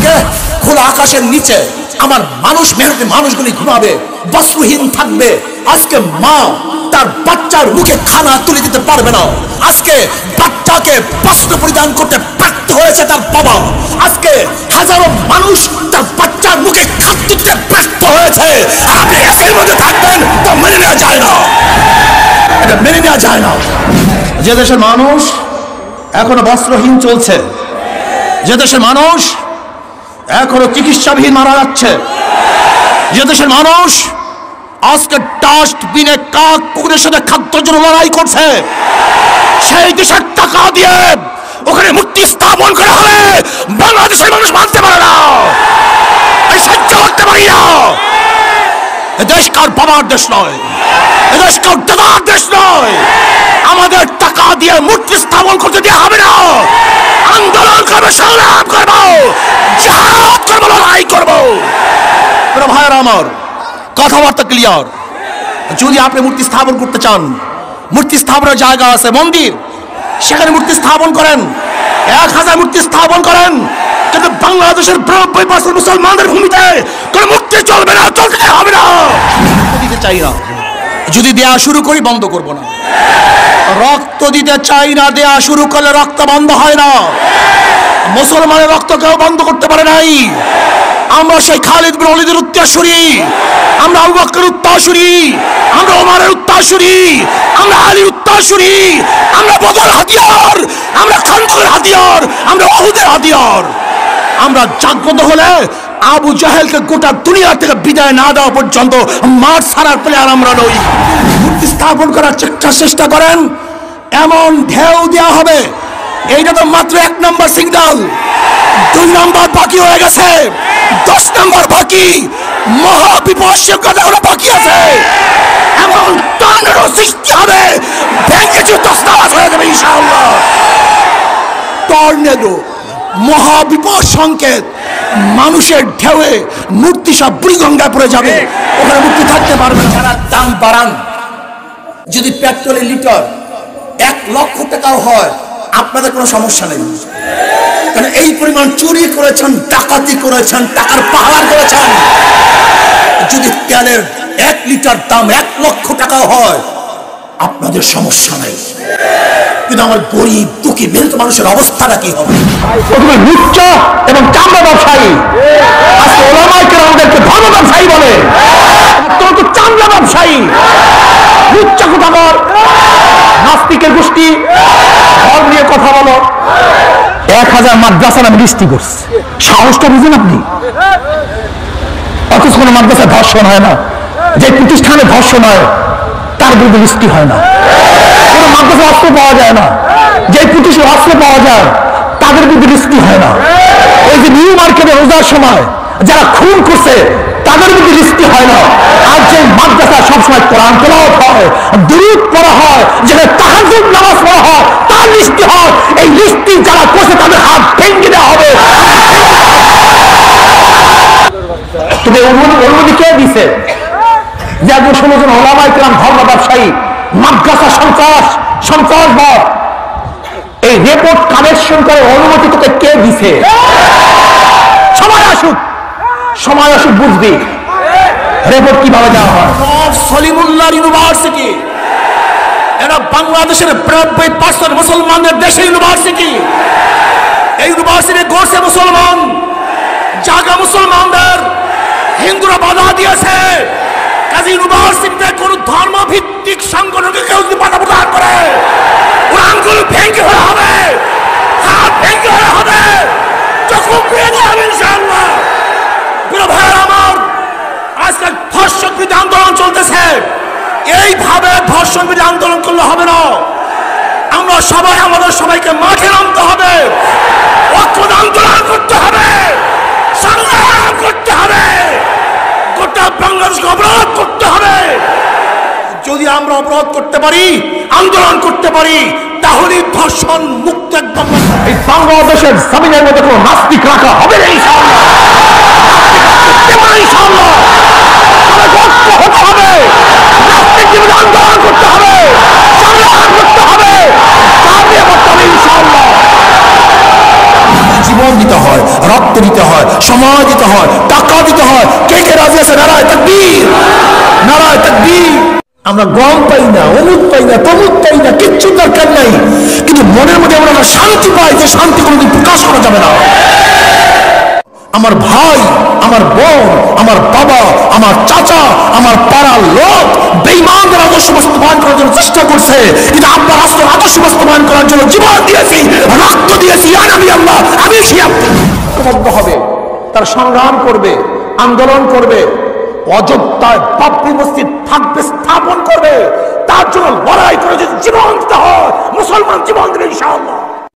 আজকে খোলা আকাশের নিচে আমার মানুষ, মেহনতি মানুষগুলি ঘুমাবে, বস্ত্রহীন থাকবে। আজকে মা তার বাচ্চার মুখে খানা তুলে দিতে পারবে না। আজকে বাচ্চাকে বস্ত্র পরিধান করতে ব্যর্থ হয়েছে তার বাবা। আজকে হাজারো মানুষ তার বাচ্চার মুখে খাদ্য দিতে ব্যর্থ হয়েছে। আপনি এসের মধ্যে থাকবেন তো মেনে নেওয়া যায় না, এটা মেনে নেওয়া যায় না। যে দেশের মানুষ এখনো বস্ত্রহীন চলছে, যে দেশের মানুষ এখনো চিকিৎসাবিহীন মারা যাচ্ছে, যে দেশের মানুষ আজকে ডাস্টবিনে কাক কুকুরের সাথে খাদ্যের জন্য লড়াই করছে, সেই দেশের টাকা দিয়ে ওখানে মূর্তি স্থাপন করা হলে বাংলাদেশের মানুষ মানতে পারে না, আমি সহ্য করতে পারি না। এদেশ কার বাবার দেশ নয়, এদেশ কার দাদার দেশ নয়। আমাদের টাকা দিয়ে মূর্তি স্থাপন করতে দেওয়া হবে না। আন্দোলন করবো, সংগ্রাম করবো, জিহাদ করবো, লড়াই করবো। ভাইয়ের আমার, কথাবার্তা ক্লিয়ার। যদি আপনি মূর্তি স্থাপন করতে চান, মূর্তি স্থাপনের জায়গা আছে, মন্দির, সেখানে মূর্তি স্থাপন করেন, 1000 মূর্তি স্থাপন করেন, কিন্তু বাংলাদেশের 90% মুসলমানদের ভূমিতে কোন মূর্তি চলবে না, চলতে হবে না। দিতে চাই না, যদি দেয়া শুরু করি বন্ধ করব না। রক্ত দিতে চাই না, দেয়া শুরু করলে রক্ত বন্ধ হয় না। মুসলমানের রক্ত কেউ বন্ধ করতে পারে নাই। আমরা সেই খালিদ বিন ওয়ালিদের উত্তরসূরি, আমরা আবু বকরের উত্তরসূরি, আমরা ওমরের উত্তরসূরি, আমরা আলীর উত্তরসূরি, আমরা বদর হাতিয়ার, আমরা খানদানের হাতিয়ার, আমরা উহুদের হাতিয়ার। আমরা জাগ্রত হলে আবু জাহেলকে গোটা দুনিয়া থেকে বিদায় না দেওয়া পর্যন্ত মাঠ ছাড়ার প্লেয়ার আমরা নই। মূর্তি স্থাপন করার চেষ্টা করেন, এমন ঢেউ দেওয়া হবে। এইটা তো মাত্র 1 নম্বর সিগন্যাল, 2 নম্বর বাকি হয়ে গেছে, 10 নম্বর বাকি, মহাবিপর্যয় কথা বাকি আছে। এমন টর্নেডো সৃষ্টি হবে, ভেঙে তছনছ হয়ে যাবে ইনশাআল্লাহ। টর্নেডো, মহাবিপদ সংকেত, মানুষের ঢেউয়ে মূর্তি সব বুড়িগঙ্গায় পড়ে যাবে, ওখানে মূর্তি থাকতে পারবে না। যারা দাম বাড়ান, যদি পেট্রোলের লিটার 1 লক্ষ টাকাও হয়, আপনাদের কোনো সমস্যা নেই, কারণ এই পরিমাণ চুরি করেছেন, ডাকাতি করেছেন, টাকার পাহাড় করেছেন। যদি তেলের 1 লিটার দাম 1 লক্ষ টাকাও হয়, আপনাদের সমস্যা নেই। কিন্তু আমার গরিব দুঃখী মেহনত মানুষের অবস্থাটা কি হবে? প্রথমে লুচ্চা এবং চামড়া ব্যবসায়ী, আজকে ওলামায়ে কেরামদেরকে ধর্ম ব্যবসায়ী বলে, তোর তো চামড়া ব্যবসায়ী, লুচ্চা কোথাকার, নাস্তিকের গোষ্ঠী, ধর্ম নিয়ে কথা বলো। 1000 মাদ্রাসার আমি লিস্টি করছি, সাহসটা বুঝেন আপনি? অথচ কোনো মাদ্রাসায় ধর্ষণ হয় না, যে প্রতিষ্ঠানে ধর্ষণ হয় তার বিরুদ্ধে লিস্টি হয় না। কোনো মাদ্রাসায় অস্ত্র পাওয়া যায় না, যে প্রতিষ্ঠানে অস্ত্র পাওয়া যায় তাদের বিরুদ্ধে লিস্টি হয় না। ওই যে নিউ মার্কেটে রোজার সময় যারা খুন করছে তাদের বিরুদ্ধে লিস্টি হয় না। আর যে মাদ্রাসা সবসময় কোরআন তেলাওয়াত হয়, দুরূদ পড়া হয়, যেখানে তাহাজ্জুদ নামাজ পড়া হয়, তার লিস্টি হয়। এই লিস্টি যারা করছে তাদের হাত ভেঙে দেওয়া হবে। তবে অনুমতি কে দিছে যে 16 জন ওলামায়ে কেরাম ধর্ম ব্যবসায়ী, মাদ্রাসা সন্ত্রাসবাদ, এই রিপোর্ট কালেকশন করে অনুমতি তোকে কে দিছে? সময় আসুক বুঝবি রিপোর্ট কিভাবে দেওয়া হয়। সলিমুল্লাহ ইউনিভার্সিটি, এরা বাংলাদেশের 90% মুসলমানদের দেশে ইউনিভার্সিটি। এই ইউনিভার্সিটি গড়ছে মুসলমান, জায়গা মুসলমানদের, হিন্দুরা বাধা দিয়েছে। কাজী ইউনিভার্সিটিতে কোন ধর্মভিত্তিক সংগঠনকে কেউ যদি বাধা প্রদান করে, ওর আঙ্গুল ভেঙে হয়ে হবে, হাত ভেঙে হয়ে হবে, চক্ষু পুড়ে দেওয়া হবে ইনশাআল্লাহ। প্রিয় ভাইয়েরা আমার, আজকে ধর্ষণ বিরোধী আন্দোলন চলতেছে। এইভাবে ধর্ষণ বিরোধী আন্দোলন করলে হবে না। আমরা সবাই আমাদের সবাইকে মাঠে নামতে হবে, ঐক্যবদ্ধ আন্দোলন করতে হবে, সংগ্রাম করতে হবে, গোটা বাংলাদেশকে অবরোধ করতে হবে। যদি আমরা অবরোধ করতে পারি, আন্দোলন করতে পারি, তাহলে ধর্ষণ মুক্ত একদম এই বাংলাদেশের জমিনের মধ্যে কোনো নাস্তিক রাখা হবে না ইনশাআল্লাহ। ইনশাআল্লাহ হতে হবে, নাস্তিক জীবনে আন্দোলন করতে হবে, সংগ্রাম করতে হবে, ইনশাআল্লাহ জীবন দিতে হয়। রক্ত দিতে হয়, সময় দিতে হয়, টাকা দিতে হয়। কে কে রাজি আছে? নারায়ে তাকবীর, নারায়ে তাকবীর। আমরা গম পাই না, অমুক পাই না, তমুক পাই না, কিচ্ছু দরকার নাই, কিন্তু মনের মধ্যে আমরা শান্তি পাই, যে শান্তি কোনোদিন প্রকাশ করা যাবে না। আমার ভাই, আমার বোন, আমার বাবা, আমার চাচা, আমার পাড়ার লোক বেঈমানদের আদর্শ বাস্তবায়ন করার জন্য চেষ্টা করছে, কিন্তু আব্বা রাসূলের আদর্শ বাস্তবায়ন করার জন্য জীবন দিয়েছি, রক্ত দিয়েছি। ইয়া নবী আল্লাহ, আমি ঐক্যবদ্ধ হবে, তার সংগ্রাম করবে, আন্দোলন করবে, অযোধ্যায় বাবরি মসজিদ থাকবে, স্থাপন করবে, তার জন্য লড়াই করে যদি জীবন দিতে হয় মুসলমান জীবন দেবে ইনশাআল্লাহ।